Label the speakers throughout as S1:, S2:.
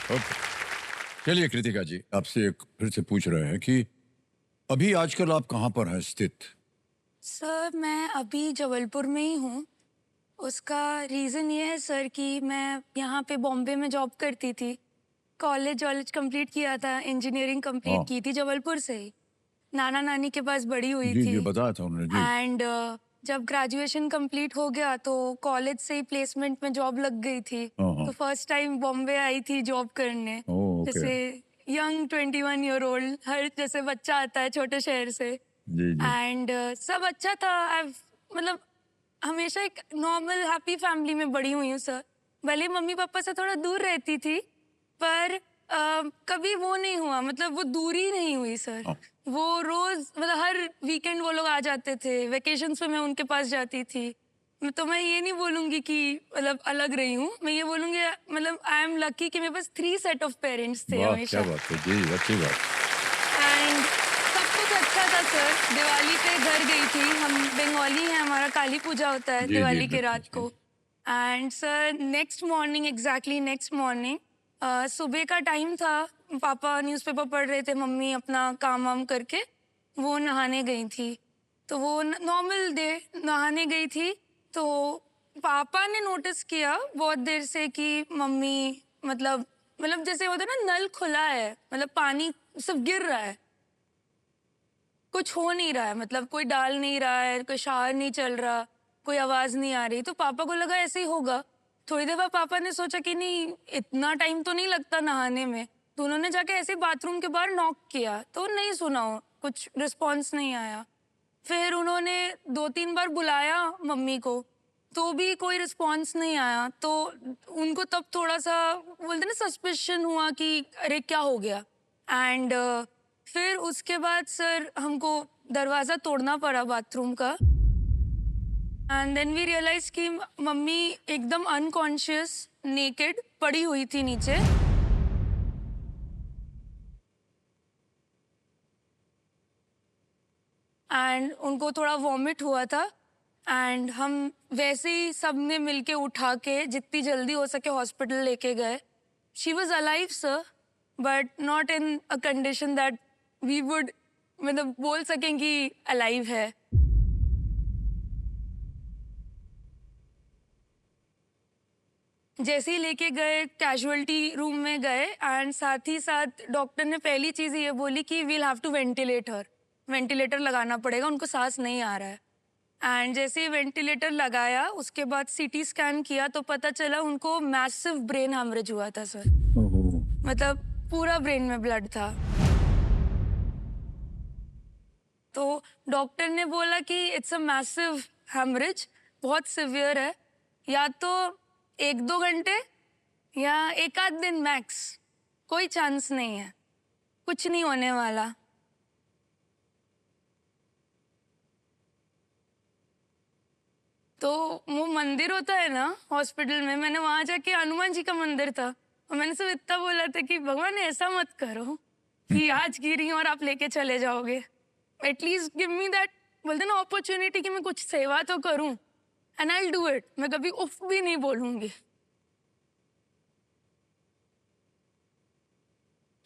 S1: Okay. चलिए कृतिका जी, आपसे एक फिर से पूछ रहे हैं कि अभी आजकल आप कहाँ पर हैं स्थित?
S2: सर मैं अभी जबलपुर में ही हूँ। उसका रीज़न ये है सर कि मैं यहाँ पे बॉम्बे में जॉब करती थी। कॉलेज-वॉलेज कंप्लीट किया था, इंजीनियरिंग कंप्लीट
S1: हाँ।
S2: की थी जबलपुर से ही। नाना-नानी के पास बड़ी हुई
S1: जी,
S2: थी
S1: जी, बताया था उन्होंने, जी।
S2: एंड जब ग्रेजुएशन कंप्लीट हो गया तो कॉलेज से ही प्लेसमेंट में जॉब लग गई थी।
S1: हाँ,
S2: तो
S1: हाँ।
S2: फर्स्ट टाइम बॉम्बे आई थी जॉब करने।
S1: ओह! ओके।
S2: जैसे यंग 21 ईयर ओल्ड हर जैसे बच्चा आता है छोटे शहर से।
S1: जी, जी।
S2: एंड सब अच्छा था। मतलब हमेशा एक नॉर्मल हैप्पी फैमिली में बड़ी हुई हूँ सर। भले मम्मी पापा से थोड़ा दूर रहती थी पर कभी वो नहीं हुआ, मतलब वो दूरी नहीं हुई सर।
S1: हाँ।
S2: वो रोज मतलब हर वीकेंड वो लोग आ जाते थे, वेकेशंस पे मैं उनके पास जाती थी। तो मैं ये नहीं बोलूंगी कि मतलब अलग रही हूँ, मैं ये बोलूंगी मतलब आई एम लकी कि मेरे पास 3 सेट ऑफ पेरेंट्स थे
S1: वाह! क्या
S2: हमेशा।
S1: बात है। जी, अच्छी बात।
S2: एंड सब कुछ अच्छा था सर। दिवाली पे घर गई थी, हम बंगाली हैं, हमारा काली पूजा होता है
S1: जी, जी,
S2: दिवाली के
S1: बिल्कुल
S2: रात
S1: सही।
S2: को। And sir next morning exactly next morning सुबह का टाइम था। पापा न्यूज़पेपर पढ़ रहे थे, मम्मी अपना काम वाम करके वो नहाने गई थी। तो वो नॉर्मल डे नहाने गई थी। तो पापा ने नोटिस किया बहुत देर से कि मम्मी मतलब जैसे होता है ना, नल खुला है, मतलब पानी सिर्फ गिर रहा है, कुछ हो नहीं रहा है, मतलब कोई डाल नहीं रहा है, कोई शावर नहीं चल रहा, कोई आवाज नहीं आ रही। तो पापा को लगा ऐसे ही होगा। थोड़ी देर बाद पापा ने सोचा कि नहीं, इतना टाइम तो नहीं लगता नहाने में। तो उन्होंने जाके ऐसे बाथरूम के बाहर नॉक किया तो नहीं सुना, कुछ रिस्पॉन्स नहीं आया। फिर उन्होंने 2-3 बार बुलाया मम्मी को, तो भी कोई रिस्पॉन्स नहीं आया। तो उनको तब थोड़ा सा बोलते ना सस्पिशन हुआ कि अरे क्या हो गया। एंड फिर उसके बाद सर हमको दरवाज़ा तोड़ना पड़ा बाथरूम का। एंड देन वी रियलाइज कि मम्मी एकदम अनकॉन्शियस नेकेड पड़ी हुई थी नीचे। एंड उनको थोड़ा वॉमिट हुआ था। एंड हम वैसे ही सबने मिलके उठा के जितनी जल्दी हो सके हॉस्पिटल लेके गए। She was alive sir, but not in a condition that we would मतलब बोल सकें कि अलाइव है। जैसे ही लेके गए कैजुअल्टी रूम में गए एंड साथ ही साथ डॉक्टर ने पहली चीज़ ये बोली कि we'll have to ventilate her, ventilator लगाना पड़ेगा, उनको सांस नहीं आ रहा है। एंड जैसे ही वेंटिलेटर लगाया उसके बाद सीटी स्कैन किया तो पता चला उनको मैसिव ब्रेन हैमरेज हुआ था सर।
S1: ओहो!
S2: मतलब पूरा ब्रेन में ब्लड था। तो डॉक्टर ने बोला कि इट्स अ मैसिव हैमरेज, बहुत सिवियर है, या तो 1-2 घंटे या एक आध दिन मैक्स, कोई चांस नहीं है, कुछ नहीं होने वाला। तो वो मंदिर होता है ना हॉस्पिटल में, मैंने वहां जाके, हनुमान जी का मंदिर था, और मैंने सिर्फ इतना बोला था कि भगवान ऐसा मत करो कि आज गिरी और आप लेके चले जाओगे। एटलीस्ट गिव मी दैट, बोलते ना, अपॉर्चुनिटी कि मैं कुछ सेवा तो करूं। And I will do it, मैं कभी उफ भी नहीं बोलूंगी।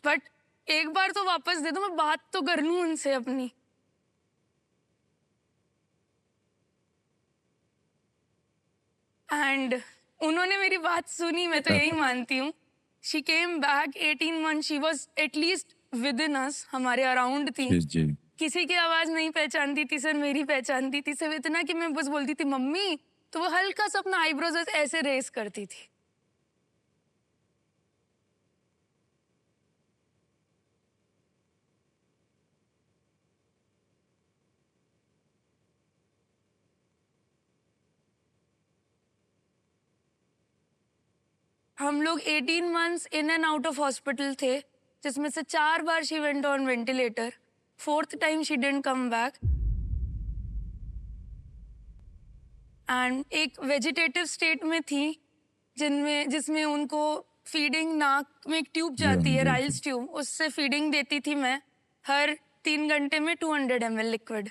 S2: बट एक बार तो वापस दे दो, मैं बात तो कर लूं उनसे अपनी। एंड उन्होंने मेरी बात सुनी, मैं तो यही मानती हूँ। She came back 18 month, she was at least within us, हमारे अराउंड थी।
S1: जी, जी।
S2: किसी की आवाज नहीं पहचानती थी सर, मेरी पहचानती थी सिर्फ इतना कि मैं बस बोलती थी मम्मी, तो वो हल्का सा अपना आईब्रोज ऐसे रेस करती थी। हम लोग 18 months in and out of hospital थे, जिसमें से 4 बार she went on ventilator, fourth time she didn't come back. And एक वेजिटेटिव स्टेट में थी, जिसमें उनको फीडिंग, नाक में एक ट्यूब
S1: जी, हाँ,
S2: जाती है,
S1: जी, जी।
S2: राइल्स ट्यूब, उससे फीडिंग देती थी मैं। हर 3 घंटे में 200 ml लिक्विड,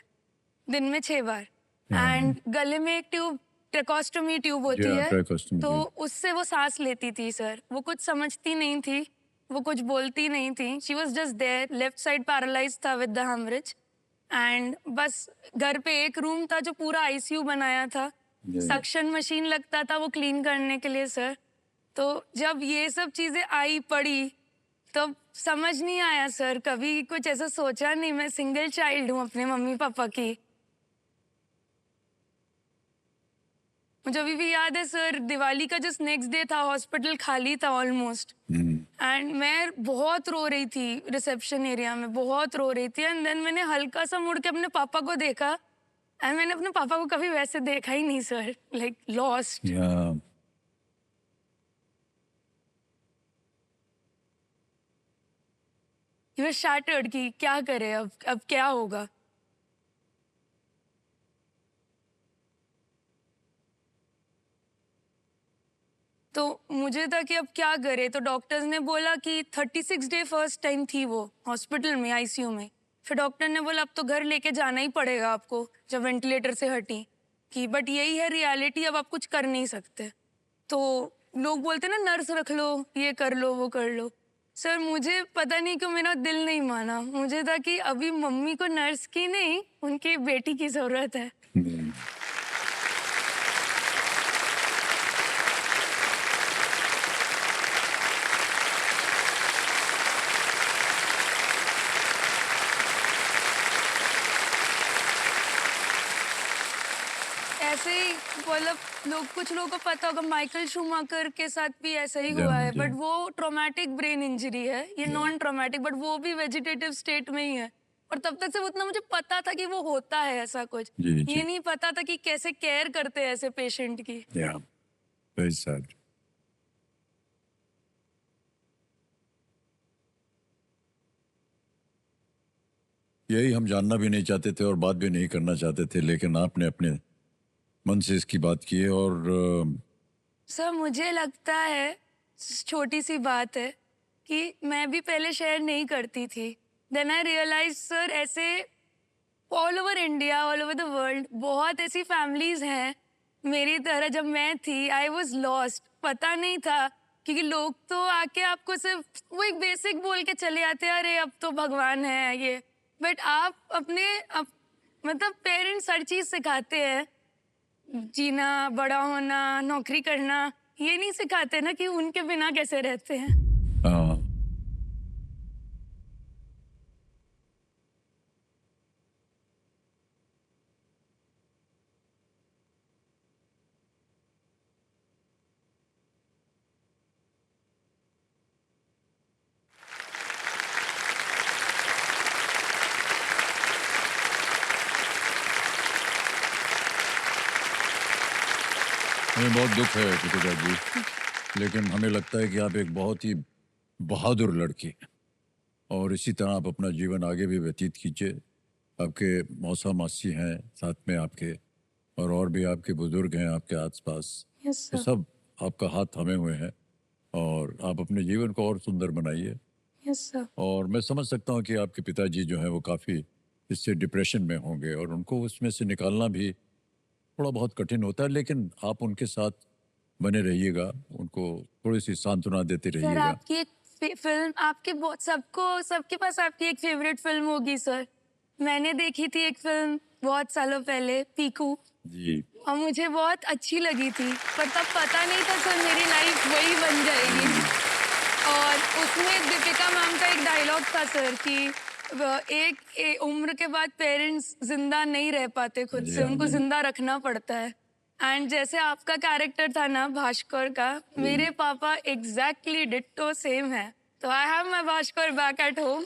S2: दिन में 6 बार।
S1: हाँ, हाँ।
S2: एंड गले में एक ट्यूब, ट्रेकोस्टोमी ट्यूब
S1: जी
S2: होती
S1: हाँ,
S2: है,
S1: ट्राई कस्टम
S2: तो
S1: जी।
S2: उससे वो सांस लेती थी सर। वो कुछ समझती नहीं थी, वो कुछ बोलती नहीं थी, she was just there, left side paralyse था विद द हेमरेज। एंड बस घर पे एक रूम था जो पूरा आईसीयू बनाया था, सक्शन मशीन लगता था वो क्लीन करने के लिए सर। तो जब ये सब चीज़ें आई पड़ी तो समझ नहीं आया सर, कभी कुछ ऐसा सोचा नहीं। मैं सिंगल चाइल्ड हूँ अपने मम्मी पापा की। मुझे अभी भी याद है सर, दिवाली का जस्ट नेक्स्ट डे था, हॉस्पिटल खाली था ऑलमोस्ट, एंड मैं बहुत रो रही थी रिसेप्शन एरिया में, बहुत रो रही थी। एंड देन मैंने हल्का सा मुड़ के अपने पापा को देखा, एंड मैंने अपने पापा को कभी वैसे देखा ही नहीं sir, like lost. He was shattered कि क्या करे, अब क्या होगा। तो मुझे था कि अब क्या करे, तो डॉक्टर्स ने बोला कि 36 डे फर्स्ट टाइम थी वो हॉस्पिटल में आईसीयू में। फिर डॉक्टर ने बोला अब तो घर लेके जाना ही पड़ेगा आपको, जब वेंटिलेटर से हटी, कि बट यही है रियलिटी, अब आप कुछ कर नहीं सकते। तो लोग बोलते ना नर्स रख लो, ये कर लो वो कर लो। सर मुझे पता नहीं क्यों मेरा दिल नहीं माना, मुझे था कि अभी मम्मी को नर्स की नहीं, उनकी बेटी की जरूरत है। ऐसे ही मतलब कुछ लोगों को पता होगा, माइकल शूमाकर के साथ भी ऐसा ही हुआ है, बट वो ट्रॉमेटिक ब्रेन इंजरी है, ये नॉन ट्रॉमेटिक, बट वो भी वेजिटेटिव स्टेट में ही है। और तब तक से उतना मुझे पता था कि वो होता है ऐसा कुछ, ये नहीं पता था कि कैसे केयर करते हैं ऐसे पेशेंट की।
S1: Very sad. यही हम जानना भी नहीं चाहते थे और बात भी नहीं करना चाहते थे, लेकिन आपने अपने मन से इसकी बात की है। और
S2: सर मुझे लगता है, छोटी सी बात है, कि मैं भी पहले शेयर नहीं करती थी। देन आई रियलाइज सर, ऐसे all over India, all over the world बहुत ऐसी फैमिलीज हैं मेरी तरह। जब मैं थी आई वॉज लॉस्ट, पता नहीं था, क्योंकि लोग तो आके आपको सिर्फ वो एक बेसिक बोल के चले आते हैं, अरे अब तो भगवान है ये। बट आप अपने मतलब पेरेंट्स हर चीज़ सिखाते हैं, जीना, बड़ा होना, नौकरी करना, ये नहीं सिखाते ना कि उनके बिना कैसे रहते हैं।
S1: हाँ, हमें बहुत दुख है कृतिका जी, लेकिन हमें लगता है कि आप एक बहुत ही बहादुर लड़की हैं और इसी तरह आप अपना जीवन आगे भी व्यतीत कीजिए। आपके मौसा मासी हैं साथ में आपके, और भी आपके बुजुर्ग हैं आपके आसपास,
S2: यस
S1: तो
S2: सर।
S1: सब आपका हाथ थामे हुए हैं और आप अपने जीवन को और सुंदर बनाइए।
S2: Yes sir.
S1: और मैं समझ सकता हूँ कि आपके पिताजी जो हैं वो काफ़ी इससे डिप्रेशन में होंगे और उनको उसमें से निकालना भी थोड़ा बहुत कठिन होता है, लेकिन आप उनके साथ बने रहिएगा, उनको थोड़ी सी सांत्वना देते
S2: सर
S1: रहिएगा।
S2: आपकी एक फिल्म, आपके बहुत सबको, सबके पास आपकी एक फेवरेट फिल्म होगी सर। मैंने देखी थी एक फिल्म बहुत सालों पहले, पीकू,
S1: जी।
S2: और मुझे बहुत अच्छी लगी थी, पर तब पता नहीं था सर मेरी लाइफ वही बन जाएगी। और उसमें दीपिका मैम का एक डायलॉग था सर कि उम्र के बाद पेरेंट्स जिंदा नहीं रह पाते खुद
S1: जी
S2: से,
S1: हाँ,
S2: उनको
S1: जी।
S2: जिंदा रखना पड़ता है। एंड जैसे आपका कैरेक्टर था ना भास्कर का, मेरे पापा एग्जैक्टली डिट्टो सेम है। तो I have my Bhaskar back at home.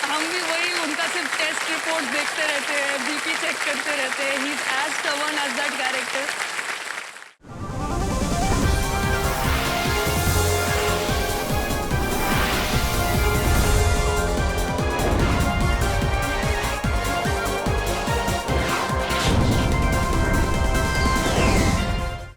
S2: हम भी वही, उनका सिर्फ टेस्ट रिपोर्ट देखते रहते हैं, बीपी चेक करते रहते हैं। He is as stubborn as that character.